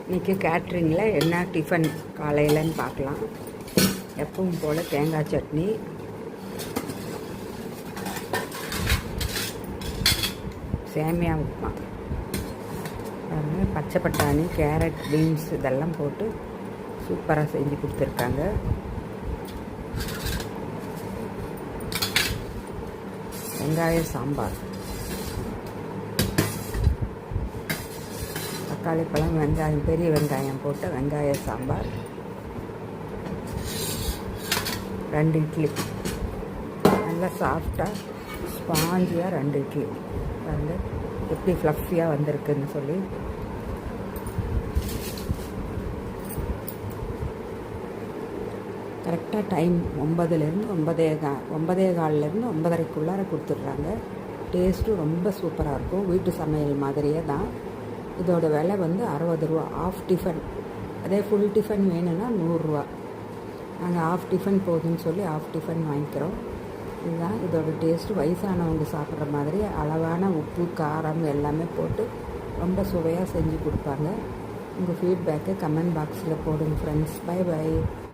இன்றைக்கி கேட்ரிங்கில் என்ன டிஃபன் காலையிலன்னு பார்க்கலாம். எப்பவும் போல் தேங்காய் சட்னி, சேமியா உப்புமா, பச்சை பட்டாணி, கேரட், பீன்ஸ் இதெல்லாம் போட்டு சூப்பராக செஞ்சு கொடுத்துருக்காங்க. வெங்காய சாம்பார், தக்காளி பழம், வெங்காயம், பெரிய வெங்காயம் போட்டு வெங்காய சாம்பார், 2 இட்லி, நல்லா சாஃப்டாக ஸ்பாஞ்சியாக 2 இட்லி வந்து எப்படி ஃப்ளஃபியாக வந்திருக்குன்னு சொல்லி. கரெக்டாக டைம் 9லேருந்து 9:15லேருந்து 9:30க்குள்ளார கொடுத்துட்றாங்க. டேஸ்ட்டும் ரொம்ப சூப்பராக இருக்கும். வீட்டு சமையல் மாதிரியே தான். இதோட விலை வந்து 60 ரூபா. Half tiffin. அதே ஃபுல் டிஃபன் வேணும்னா 100 ரூபா. நாங்கள் ஆஃப் டிஃபன் போதுன்னு சொல்லி ஆஃப் டிஃபன் வாங்கிக்கிறோம். இதுதான் இதோட டேஸ்ட்டு. வயசானவங்க சாப்பிட்ற மாதிரி அளவான உப்பு, காரம் எல்லாமே போட்டு ரொம்ப சுவையாக செஞ்சு கொடுப்பாங்க. உங்கள் ஃபீட்பேக்கை கமெண்ட் பாக்ஸில் போடுங்க ஃப்ரெண்ட்ஸ். By by.